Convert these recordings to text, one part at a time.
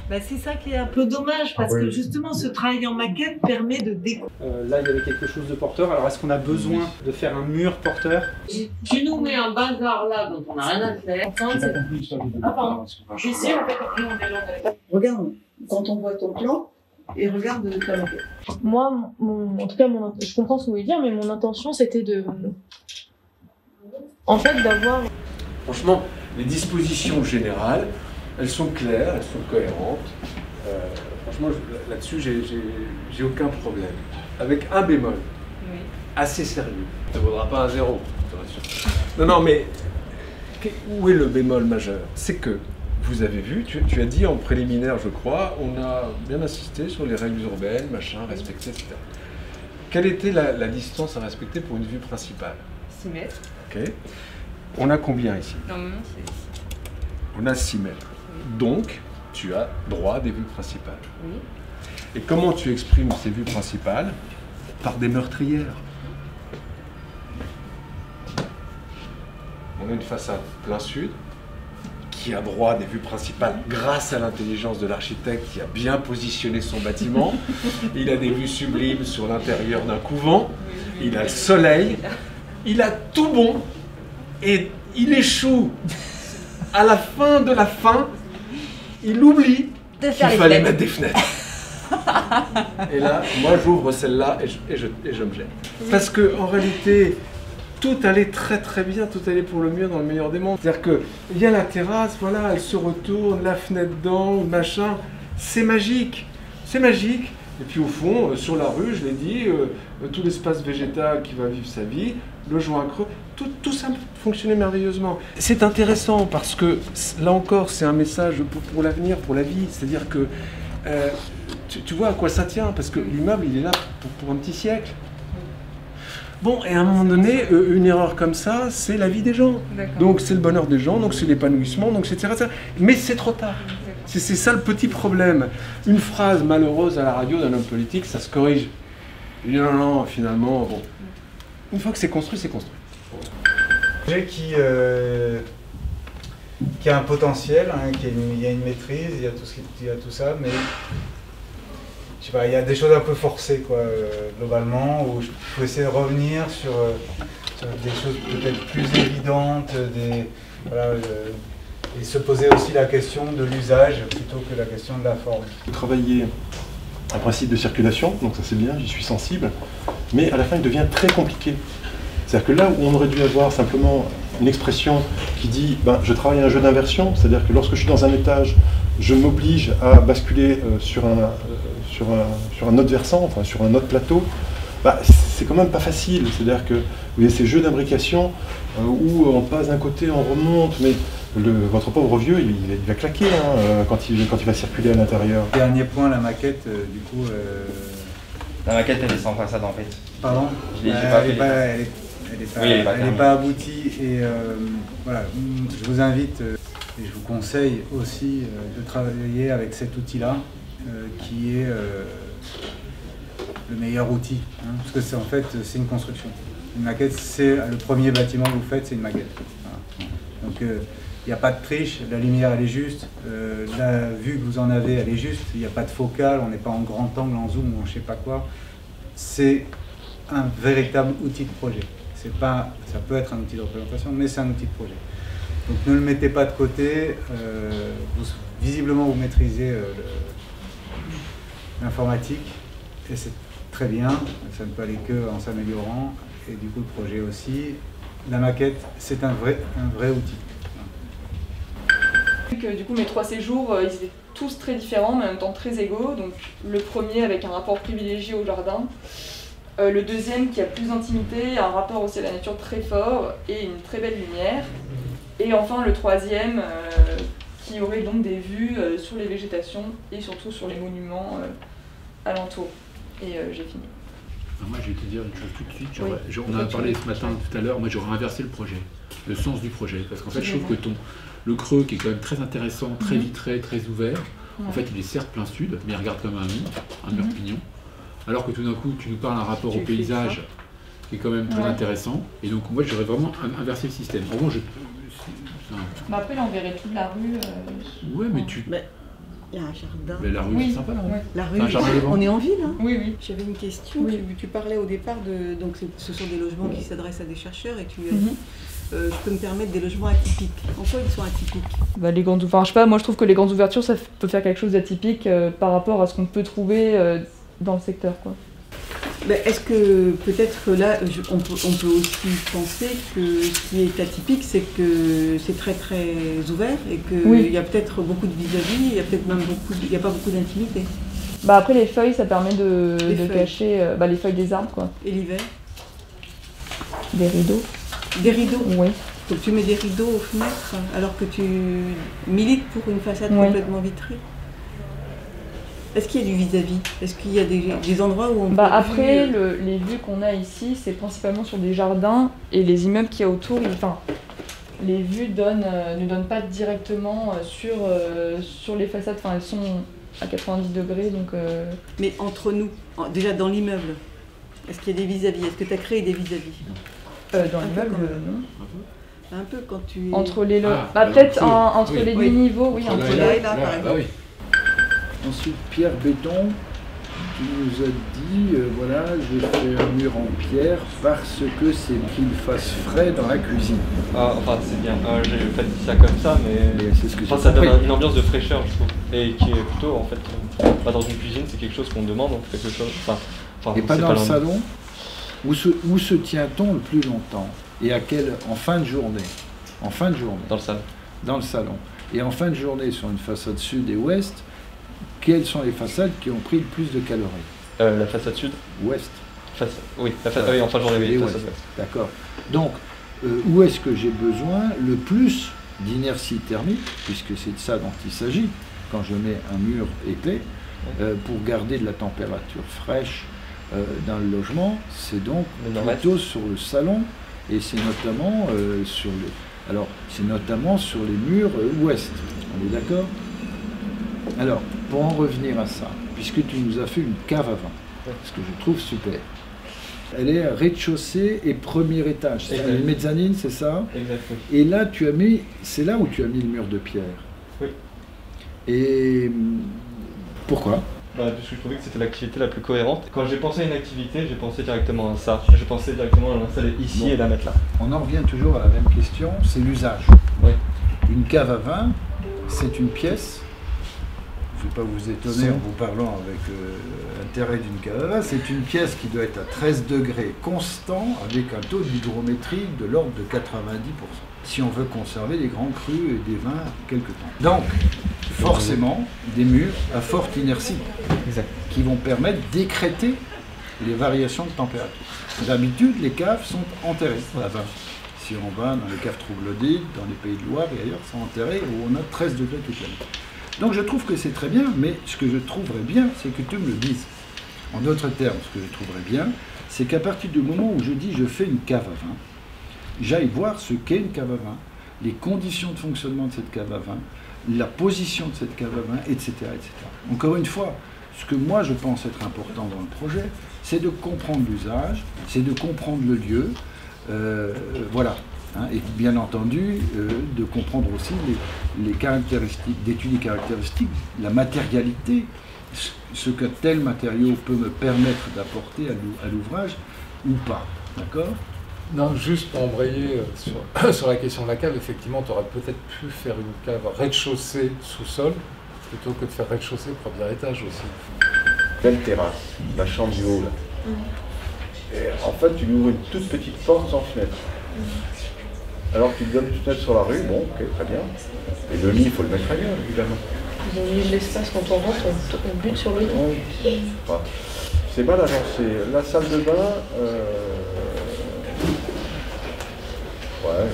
Bah, c'est ça qui est un peu dommage, parce que justement ce travail en maquette permet de découvrir. Là, il y avait quelque chose de porteur. Alors, est-ce qu'on a besoin de faire un mur porteur? Tu nous mets un bazar là dont on n'a rien à faire. Ah, pardon. Ici, en fait, nous, on est là. Regarde, quand on voit ton plan, et regarde ta maquette. Moi, en tout cas, je comprends ce que vous voulez dire, mais mon intention, c'était en fait, d'avoir... Franchement, les dispositions générales, elles sont claires, elles sont cohérentes. Franchement, là-dessus, j'ai aucun problème. Avec un bémol, assez sérieux. Ça ne vaudra pas un zéro, je te rassure. Non, mais où est le bémol majeur? C'est que, vous avez vu, tu as dit en préliminaire, je crois, on a bien insisté sur les règles urbaines, machin, respecter, etc. Quelle était la distance à respecter pour une vue principale? 6 mètres. Ok. On a combien ici? Normalement, c'est 6. On a 6 mètres. Oui. Donc, tu as droit à des vues principales. Oui. Et comment tu exprimes ces vues principales? Par des meurtrières. On a une façade plein sud, qui a droit à des vues principales grâce à l'intelligence de l'architecte qui a bien positionné son bâtiment. Il a des vues sublimes sur l'intérieur d'un couvent, il a le soleil, il a tout bon, et il échoue à la fin de la fin, il oublie qu'il fallait mettre des fenêtres. Et là, moi j'ouvre celle-là et je me jette. Parce que en réalité, tout allait très très bien, tout allait pour le mieux dans le meilleur des mondes. C'est-à-dire qu'il y a la terrasse, voilà, elle se retourne, la fenêtre d'angle, machin, c'est magique, c'est magique. Et puis au fond, sur la rue, je l'ai dit, tout l'espace végétal qui va vivre sa vie, le joint creux, tout ça fonctionnait merveilleusement. C'est intéressant parce que, là encore, c'est un message pour l'avenir, pour la vie. C'est-à-dire que, tu vois à quoi ça tient, parce que l'immeuble, il est là pour un petit siècle. Bon, et à un moment donné, une erreur comme ça, c'est la vie des gens. Donc c'est le bonheur des gens, donc c'est l'épanouissement, donc etc. Mais c'est trop tard. C'est ça le petit problème. Une phrase malheureuse à la radio d'un homme politique, ça se corrige. Il dit non, finalement, bon. Une fois que c'est construit, c'est construit. Qui a un potentiel, hein, il y a une maîtrise, il y a tout ça, mais je sais pas, il y a des choses un peu forcées, quoi, globalement, où je peux essayer de revenir sur des choses peut-être plus évidentes, voilà, et se poser aussi la question de l'usage plutôt que la question de la forme. Travailler un principe de circulation, donc ça c'est bien, j'y suis sensible, mais à la fin il devient très compliqué. C'est-à-dire que là où on aurait dû avoir simplement une expression qui dit ben, je travaille un jeu d'inversion, c'est-à-dire que lorsque je suis dans un étage, je m'oblige à basculer sur un autre versant, enfin sur un autre plateau, bah, c'est quand même pas facile. C'est-à-dire que vous avez ces jeux d'imbrication où on passe d'un côté, on remonte, mais votre pauvre vieux, il va claquer hein, quand il va circuler à l'intérieur. Dernier point, la maquette, du coup... La maquette, elle est sans façade en fait. Pardon? Elle n'est pas aboutie et voilà, je vous invite et je vous conseille aussi de travailler avec cet outil-là qui est le meilleur outil, hein, parce que c'est en fait c'est une construction. Une maquette, c'est le premier bâtiment que vous faites, c'est une maquette. Voilà. Donc il n'y a pas de triche, la lumière elle est juste, la vue que vous en avez elle est juste, il n'y a pas de focale, on n'est pas en grand angle, en zoom ou en je sais pas quoi. C'est un véritable outil de projet. Ça peut être un outil de représentation, mais c'est un outil de projet. Donc ne le mettez pas de côté, visiblement vous maîtrisez l'informatique, et c'est très bien, ça ne peut aller qu'en s'améliorant, et du coup le projet aussi. La maquette, c'est un vrai outil. Du coup mes 3 séjours, ils étaient tous très différents, mais en même temps très égaux. Donc le premier avec un rapport privilégié au jardin. Le deuxième qui a plus d'intimité, un rapport aussi à la nature très fort et une très belle lumière. Et enfin le troisième qui aurait donc des vues sur les végétations et surtout sur les monuments alentours. Et j'ai fini. Alors moi je vais te dire une chose tout de suite, Oui. on en a parlé ce matin tout à l'heure, moi j'aurais inversé le projet, le sens du projet. Parce qu'en fait je trouve que le creux qui est quand même très intéressant, très vitré, très ouvert, en fait il est certes plein sud, mais il regarde comme un mur pignon. Alors que tout d'un coup, tu nous parles d'un rapport au paysage qui est quand même très intéressant. Et donc, moi, j'aurais vraiment inversé le système. En gros, après, là, on verrait toute la rue. Ouais, mais Il y a un jardin. Mais la rue, Oui. c'est sympa, la rue. Ouais. La rue, Un jardin devant. on est en ville, hein. Oui, oui. J'avais une question. Oui. Tu parlais au départ de. Donc, ce sont des logements qui s'adressent à des chercheurs et tu as Mhm. dit je peux me permettre des logements atypiques. En quoi ils sont atypiques? Bah, les grandes, enfin, je sais pas, moi je trouve que les grandes ouvertures, ça peut faire quelque chose d'atypique par rapport à ce qu'on peut trouver dans le secteur, quoi. Ben, est-ce que peut-être que là, on peut aussi penser que ce qui est atypique, c'est que c'est très très ouvert et qu'il Oui. y a peut-être beaucoup de vis-à-vis, il y a peut-être même il n'y a pas beaucoup d'intimité. Bah après les feuilles, ça permet de feuilles. cacher les feuilles des arbres, quoi. Et l'hiver? Des rideaux. Des rideaux. Oui. Donc tu mets des rideaux aux fenêtres alors que tu milites pour une façade Oui. complètement vitrée. Est-ce qu'il y a du vis-à-vis? Est-ce qu'il y a des endroits où on Bah peut après, vivre les vues qu'on a ici, c'est principalement sur des jardins et les immeubles qu'il y a autour, les vues ne donnent pas directement sur les façades, enfin elles sont à 90 degrés, donc... Mais entre nous, déjà dans l'immeuble, est-ce qu'il y a des vis-à-vis? Est-ce que tu as créé des vis-à-vis? Dans l'immeuble, non. Un peu quand tu... Entre les peut-être entre oui. les deux Oui. niveaux, oui. Voilà, Entre là et là, par bah exemple. oui. Ensuite, Pierre Béton, qui nous a dit, voilà, je fais un mur en pierre parce que c'est qu'il fasse frais dans la cuisine. Ah, enfin, c'est bien. J'ai fait ça comme ça, mais c'est ce que enfin, j'ai ça donne compris. une ambiance de fraîcheur, je trouve. Et qui est plutôt, en fait, dans une cuisine, c'est quelque chose qu'on demande, donc quelque chose. Et pas c'est dans le l'envie. salon? Où se tient-on le plus longtemps? Et en fin de journée? En fin de journée. Dans le salon. Dans le salon. Et en fin de journée, sur une façade sud et ouest, quelles sont les façades qui ont pris le plus de calories? La façade sud. Ouest. Oui, oui, en fin de journée, oui. Et façade ouest. ouest. D'accord. Donc, où est-ce que j'ai besoin le plus d'inertie thermique, puisque c'est de ça dont il s'agit, quand je mets un mur épais, pour garder de la température fraîche dans le logement, c'est donc plutôt sur le salon, et c'est notamment c'est notamment sur les murs ouest. On est d'accord? Alors, pour en revenir à ça, puisque tu nous as fait une cave à vin, ce que je trouve super. Elle est rez-de-chaussée et premier étage. C'est une mezzanine, c'est ça? Exactement. Et là, c'est là où tu as mis le mur de pierre. Oui. Et pourquoi? Parce que je trouvais que c'était l'activité la plus cohérente. Quand j'ai pensé à une activité, j'ai pensé directement à ça. J'ai pensé directement à l'installer ici et la mettre là. On en revient toujours à la même question, c'est l'usage. Oui. Une cave à vin, c'est une pièce. Je ne vais pas vous étonner en vous parlant avec l'intérêt d'une cave à vin. C'est une pièce qui doit être à 13 degrés constant avec un taux d'hygrométrie de l'ordre de 90%. Si on veut conserver des grands crus et des vins quelque temps. Donc, forcément, des murs à forte inertie qui vont permettre d'écrêter les variations de température. D'habitude, les caves sont enterrées à vin. Si on va dans les caves troglodytes, dans les pays de Loire et ailleurs, sont enterrées où on a 13 degrés toute l'année. Donc je trouve que c'est très bien, mais ce que je trouverais bien, c'est que tu me le dises. En d'autres termes, ce que je trouverais bien, c'est qu'à partir du moment où je dis je fais une cave à vin, j'aille voir ce qu'est une cave à vin, les conditions de fonctionnement de cette cave à vin, la position de cette cave à vin, etc., etc. Encore une fois, ce que moi je pense être important dans le projet, c'est de comprendre l'usage, c'est de comprendre le lieu, voilà. Et bien entendu, de comprendre aussi les caractéristiques, d'étudier les caractéristiques, la matérialité, ce que tel matériau peut me permettre d'apporter à l'ouvrage ou pas. D'accord? Non, juste pour embrayer sur la question de la cave, effectivement, tu aurais peut-être pu faire une cave rez-de-chaussée sous-sol, plutôt que de faire rez-de-chaussée premier étage aussi. Belle terrasse, la chambre du haut là. Et en fait, tu lui ouvres une toute petite porte sans fenêtre. Alors tu te donnes une fenêtre sur la rue, bon, ok, très bien. Et le lit, il faut le mettre ailleurs, évidemment. Vous avez de l'espace quand on rentre, on bute sur le lit. Enfin, c'est mal agencé. La salle de bain, ouais,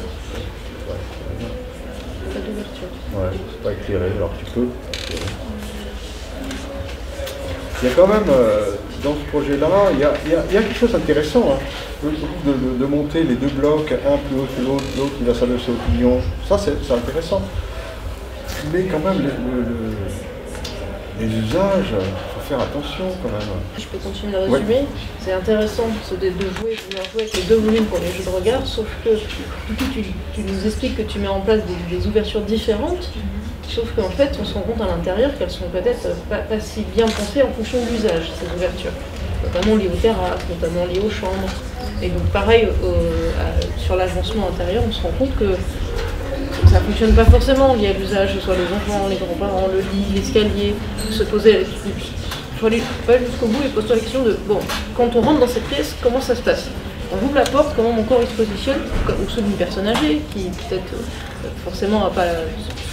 Pas d'ouverture. ouais, c'est pas éclairé, alors tu peux. Il y a quand même, dans ce projet-là, il y a quelque chose d'intéressant. Hein. De monter les deux blocs, un plus haut que l'autre, l'autre qui va s'adosser au pignon, ça c'est intéressant. Mais quand même, les usages, il faut faire attention quand même. Je peux continuer de résumer. Ouais. C'est intéressant de jouer avec les deux volumes pour les jeux de regard, sauf que du coup tu nous expliques que tu mets en place des ouvertures différentes Sauf qu'en fait, on se rend compte à l'intérieur qu'elles sont peut-être pas si bien pensées en fonction de l'usage, ces ouvertures. Notamment liées aux terrasses, notamment liées aux chambres. Et donc pareil, sur l'agencement intérieur, on se rend compte que ça ne fonctionne pas forcément lié à l'usage, que ce soit les enfants, les grands-parents, le lit, l'escalier, se poser... Il faut aller pas jusqu'au bout et pose-toi la question de, bon, quand on rentre dans cette pièce, comment ça se passe? On ouvre la porte, comment mon corps il se positionne, ou ceux d'une personne âgée, qui peut-être forcément ne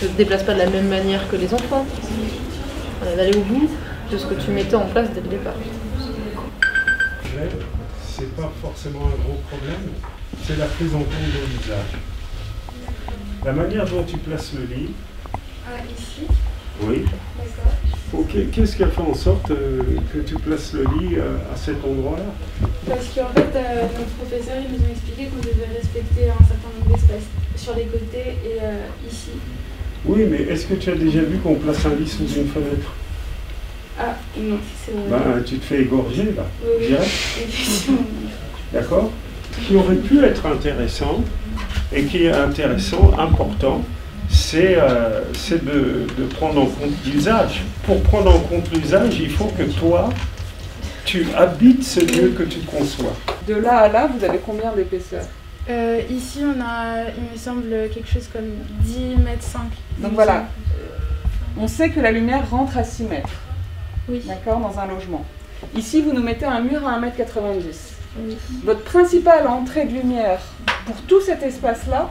se déplace pas de la même manière que les enfants. D'aller au bout de ce que tu mettais en place dès le départ. C'est pas forcément un gros problème, c'est la prise en compte de l'usage. La manière dont tu places le lit. Ah, ici? Oui. D'accord. Ok, qu'est-ce qui a fait en sorte que tu places le lit à cet endroit-là? Parce qu'en fait, nos professeurs ils nous ont expliqué qu'on devait respecter un certain nombre d'espaces sur les côtés et ici. Oui, mais est-ce que tu as déjà vu qu'on place un lit sous une fenêtre? Ah, non, c'est vrai. Ben, tu te fais égorger là, oui, direct. D'accord? Ce qui aurait pu être intéressant, et qui est intéressant, important, c'est de prendre en compte l'usage. Pour prendre en compte l'usage, il faut que toi, tu habites ce lieu que tu conçois. De là à là, vous avez combien d'épaisseur? Ici, on a, il me semble, quelque chose comme 10 mètres 5. Donc voilà, on sait que la lumière rentre à 6 mètres. Oui. D'accord, dans un logement. Ici, vous nous mettez un mur à 1,90 m. Oui. Votre principale entrée de lumière pour tout cet espace-là,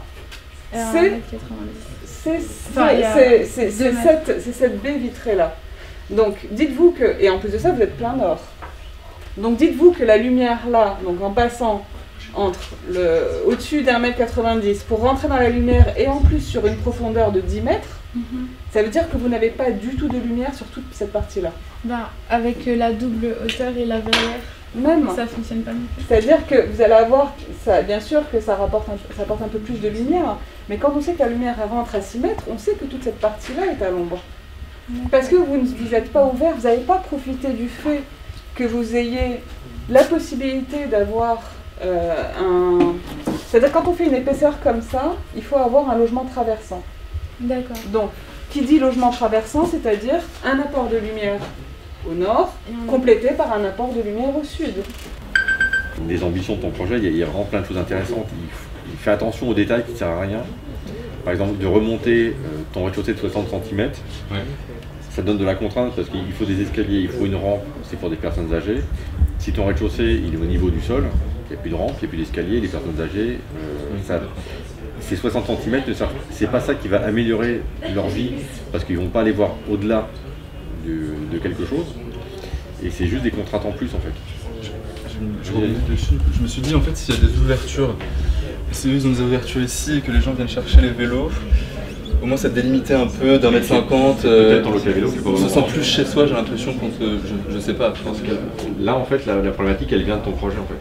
c'est cette baie vitrée-là. Donc, dites-vous que, et en plus de ça, vous êtes plein nord. Donc, dites-vous que la lumière là, donc en passant au-dessus d'1,90 m pour rentrer dans la lumière et en plus sur une profondeur de 10 mètres, ça veut dire que vous n'avez pas du tout de lumière sur toute cette partie-là. Ben, avec la double hauteur et la verrière, même, ça ne fonctionne pas. C'est-à-dire que vous allez avoir, bien sûr que ça apporte un peu plus de lumière, mais quand on sait que la lumière rentre à 6 mètres, on sait que toute cette partie-là est à l'ombre. Parce que vous n'êtes pas ouvert, vous n'avez pas profité du fait que vous ayez la possibilité d'avoir C'est-à-dire quand on fait une épaisseur comme ça, il faut avoir un logement traversant. D'accord. Donc, qui dit logement traversant, c'est-à-dire un apport de lumière au nord, complété par un apport de lumière au sud. Les ambitions de ton projet, il y a vraiment plein de choses intéressantes. Il fait attention aux détails qui ne servent à rien. Par exemple, de remonter ton rez-de-chaussée de 60 cm, ça donne de la contrainte parce qu'il faut des escaliers, il faut une rampe, c'est pour des personnes âgées. Si ton rez-de-chaussée il est au niveau du sol, il n'y a plus de rampe, il n'y a plus d'escalier, les personnes âgées, ces 60 cm, c'est pas ça qui va améliorer leur vie parce qu'ils ne vont pas aller voir au-delà de quelque chose. Et c'est juste des contraintes en plus en fait. Je rebondis dessus. Je me suis dit en fait s'il y a des ouvertures, si ils ont des ouvertures ici et que les gens viennent chercher les vélos, au moins ça délimitait un peu d'1,50 m. Peut-être dans le local vélo, on se sent plus chez soi, j'ai l'impression qu'on je sais pas. Je pense que... Là en fait la problématique elle vient de ton projet en fait.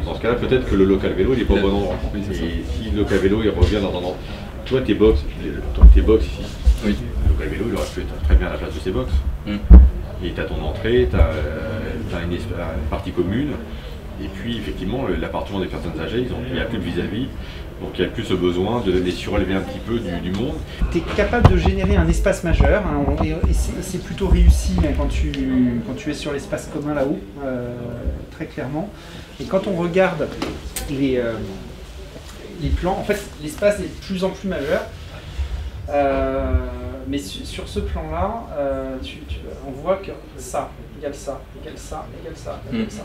Dans ce cas-là peut-être que le local vélo il n'est pas au bon endroit. Oui, et si le local vélo il revient dans un endroit. Toi tes box ici, oui. Le local vélo il aurait pu être très bien à la place de ces box. Et tu as ton entrée, tu as une partie commune, et puis effectivement l'appartement des personnes âgées, il n'y a plus de vis-à-vis, donc il n'y a plus ce besoin de les surlever un petit peu du monde. Tu es capable de générer un espace majeur, hein, et c'est plutôt réussi hein, quand tu es sur l'espace commun là-haut, très clairement. Et quand on regarde les plans, en fait l'espace est de plus en plus majeur. Mais sur ce plan-là, on voit que ça égale ça, égale ça, égale ça, égale ça.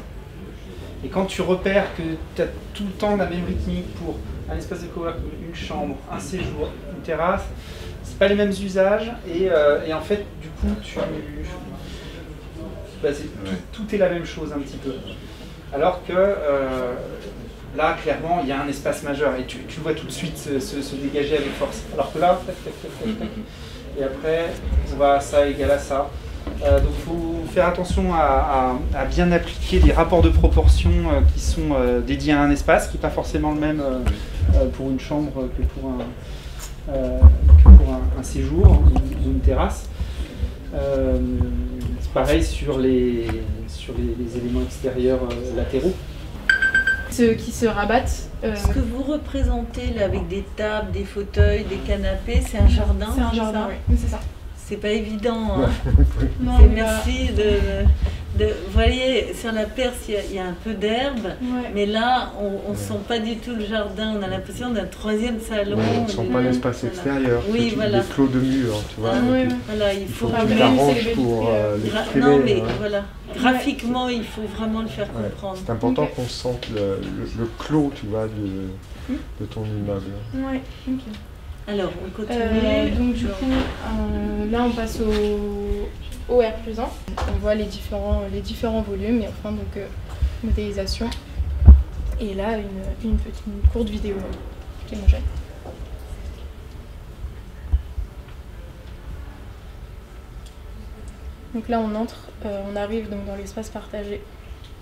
Et quand tu repères que tu as tout le temps la même rythmique pour un espace de coworking, une chambre, un séjour, une terrasse, c'est pas les mêmes usages et en fait du coup tout est la même chose un petit peu. Alors que là clairement il y a un espace majeur et tu vois tout de suite se dégager avec force. Alors que là, et après on va à ça égale à ça. Donc il faut faire attention à bien appliquer les rapports de proportion qui sont dédiés à un espace, qui n'est pas forcément le même pour une chambre que pour un séjour ou une terrasse. C'est pareil sur les éléments extérieurs latéraux. se rabattent. Ce que vous représentez là avec des tables, des fauteuils, des canapés, c'est un jardin? C'est un jardin, oui, c'est ça. C'est pas évident, hein. Non, merci vous voyez, sur la Perse, il y a un peu d'herbe, mais là, on sent pas du tout le jardin. On a l'impression d'un troisième salon. On ne sent pas l'espace extérieur. Oui, voilà. Des flots de murs, tu vois. Voilà, il faut que tu t'arranges pour l'exprimer. Non, mais voilà. Graphiquement, il faut vraiment le faire comprendre. C'est important qu'on sente le clos, tu vois, de ton immeuble. Ouais, ok. Alors, on continue. Donc du coup, là on passe au R+1. On voit les différents volumes et enfin donc modélisation. Et là une courte vidéo qui est mon jet. Donc là on entre, on arrive donc dans l'espace partagé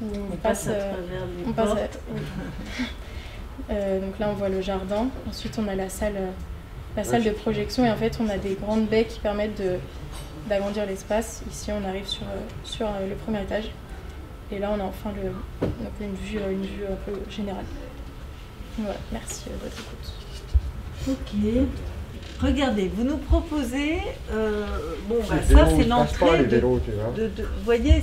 où on passe à travers donc là on voit le jardin. Ensuite on a la salle de projection et en fait on a des grandes baies qui permettent d'agrandir l'espace. Ici on arrive sur le premier étage et là on a enfin une vue un peu générale. Voilà, merci de votre écoute. Ok. Regardez, vous nous proposez, ça c'est l'entrée. Vous voyez,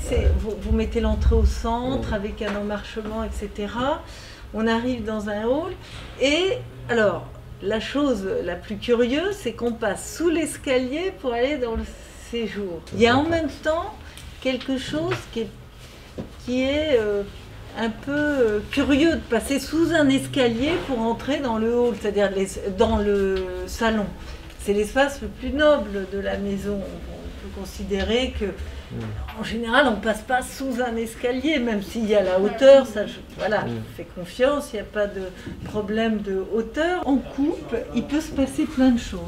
vous mettez l'entrée au centre avec un emmarchement, etc. On arrive dans un hall et alors la chose la plus curieuse, c'est qu'on passe sous l'escalier pour aller dans le séjour. Il y a en même temps quelque chose qui est un peu curieux de passer sous un escalier pour entrer dans le hall, c'est-à-dire dans le salon. C'est l'espace le plus noble de la maison. On peut considérer que, en général, on ne passe pas sous un escalier, même s'il y a la hauteur. Ça, voilà, je fais confiance, il n'y a pas de problème de hauteur. En coupe, il peut se passer plein de choses.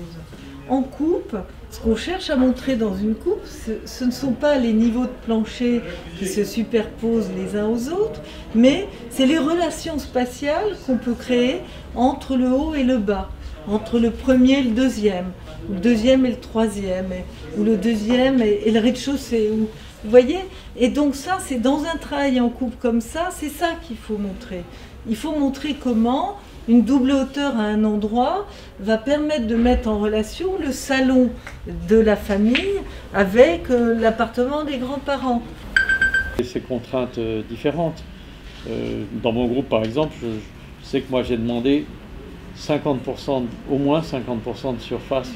En coupe, ce qu'on cherche à montrer dans une coupe, ce ne sont pas les niveaux de plancher qui se superposent les uns aux autres, mais c'est les relations spatiales qu'on peut créer entre le haut et le bas, entre le premier et le deuxième et le troisième, ou le deuxième et le rez-de-chaussée. Vous voyez? Et donc ça, c'est dans un travail en coupe comme ça, c'est ça qu'il faut montrer. Il faut montrer comment une double hauteur à un endroit va permettre de mettre en relation le salon de la famille avec l'appartement des grands-parents. Ces contraintes différentes. Dans mon groupe, par exemple, je sais que moi j'ai demandé 50%, au moins 50% de surface,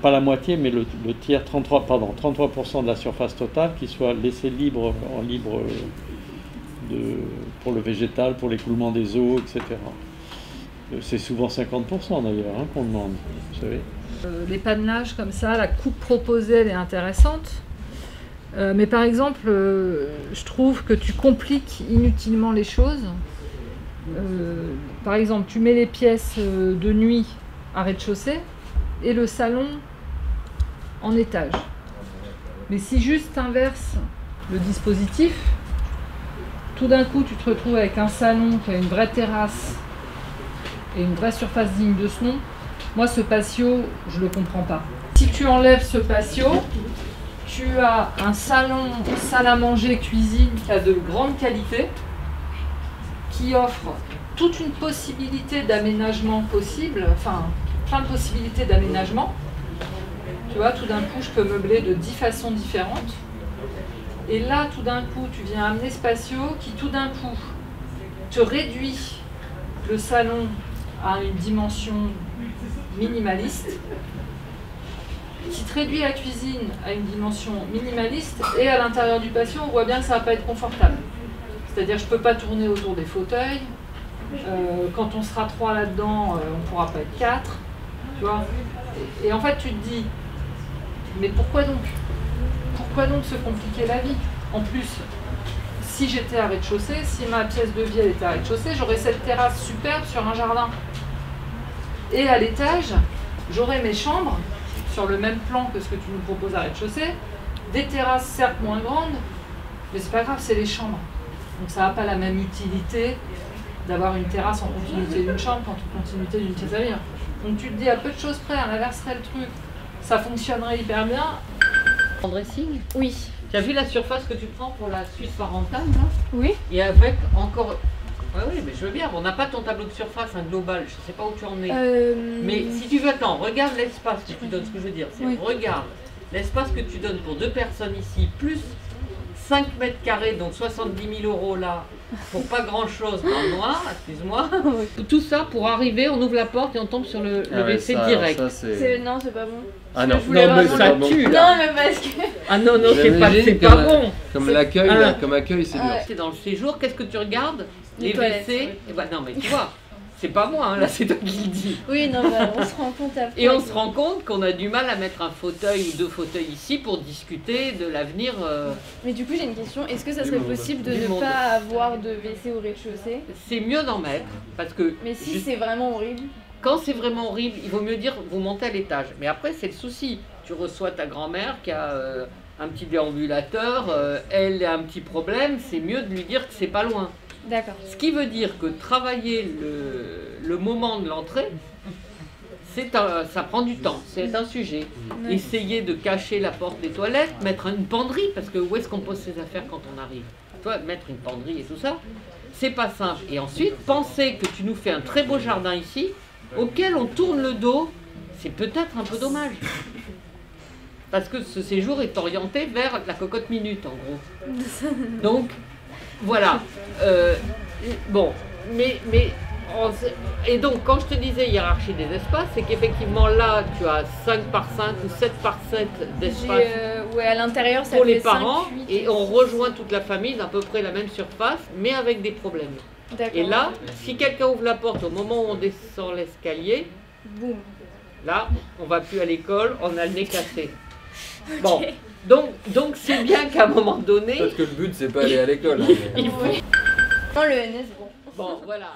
pas la moitié, mais le tiers, 33% de la surface totale qui soit laissée libre, pour le végétal, pour l'écoulement des eaux, etc. C'est souvent 50% d'ailleurs qu'on demande, vous savez. Les panelages comme ça, la coupe proposée, elle est intéressante. Mais par exemple, je trouve que tu compliques inutilement les choses. Par exemple, tu mets les pièces de nuit à rez-de-chaussée et le salon en étage. Mais si juste tu inverses le dispositif, tout d'un coup, tu te retrouves avec un salon qui a une vraie terrasse et une vraie surface digne de ce nom. Moi, ce patio, je ne le comprends pas. Si tu enlèves ce patio, tu as un salon, salle à manger, cuisine qui a de grande qualité, qui offre toute une possibilité d'aménagement possible, enfin, plein de possibilités d'aménagement. Tu vois, tout d'un coup, je peux meubler de 10 façons différentes. Et là, tout d'un coup, tu viens amener ce patio qui, tout d'un coup, te réduit le salon à une dimension minimaliste, qui te réduit la cuisine à une dimension minimaliste, et à l'intérieur du patio, on voit bien que ça ne va pas être confortable. C'est-à-dire, je ne peux pas tourner autour des fauteuils. Quand on sera 3 là-dedans, on ne pourra pas être 4. Tu vois ? Et en fait, tu te dis, mais pourquoi donc ? Pourquoi donc se compliquer la vie? En plus, si j'étais à rez-de-chaussée, si ma pièce de vie elle était à rez-de-chaussée, j'aurais cette terrasse superbe sur un jardin. Et à l'étage, j'aurais mes chambres sur le même plan que ce que tu nous proposes à rez-de-chaussée, des terrasses certes moins grandes, mais c'est pas grave, c'est les chambres. Donc ça n'a pas la même utilité d'avoir une terrasse en continuité d'une chambre qu'en continuité d'une pièce à vivre. Donc tu te dis à peu de choses près, on inverserait le truc, ça fonctionnerait hyper bien. En dressing? Oui. Tu as vu la surface que tu prends pour la suite parentale là? Oui. Et avec encore Oui, oui, mais je veux bien. On n'a pas ton tableau de surface, un global, je ne sais pas où tu en es. Mais si tu veux, attends, regarde l'espace que tu donnes, ce que je veux dire. Oui. Regarde l'espace que tu donnes pour 2 personnes ici, plus 5 mètres carrés, donc 70 000 € là, pour pas grand chose dans le noir, excuse-moi. Oui. Tout ça pour arriver, on ouvre la porte et on tombe sur le WC direct. Non, c'est pas bon. Ah non, non mais ça tue. Non, mais parce que. Ah non, non, c'est pas bon. Comme l'accueil, comme accueil, c'est dur. C'est dans le séjour, qu'est-ce que tu regardes? Les toilettes, WC. Et bah non, mais tu vois. C'est pas moi, hein, là c'est toi qui le dis. Oui, non, bah, on se rend compte après. Et on se rend compte qu'on a du mal à mettre un fauteuil ou 2 fauteuils ici pour discuter de l'avenir. Mais du coup, j'ai une question. Est-ce que ça serait possible de ne pas avoir de WC au rez-de-chaussée? C'est mieux d'en mettre, parce que... Mais si c'est vraiment horrible? Quand c'est vraiment horrible, il vaut mieux dire vous montez à l'étage. Mais après, c'est le souci. Tu reçois ta grand-mère qui a un petit déambulateur, elle a un petit problème, c'est mieux de lui dire que c'est pas loin. D'accord. Ce qui veut dire que travailler le moment de l'entrée, ça prend du temps, c'est un sujet. Ouais. Essayer de cacher la porte des toilettes, mettre une penderie, parce que où est-ce qu'on pose ses affaires quand on arrive? Toi, mettre une penderie et tout ça, c'est pas simple. Et ensuite, penser que tu nous fais un très beau jardin ici, auquel on tourne le dos, c'est peut-être un peu dommage. Parce que ce séjour est orienté vers la cocotte minute, en gros. Donc, voilà. Bon, et donc, quand je te disais hiérarchie des espaces, c'est qu'effectivement, là, tu as 5 par 5 ou 7 par 7 d'espace ouais, à l'intérieur, ça pour fait les parents, 5, 8, et on rejoint toute la famille d'à peu près la même surface, mais avec des problèmes. Et là, si quelqu'un ouvre la porte au moment où on descend l'escalier, boum. Là, on va plus à l'école, on a le nez cassé. Bon, donc c'est bien qu'à un moment donné... Peut-être que le but, c'est pas aller à l'école. Non, le NS, bon. Bon, voilà.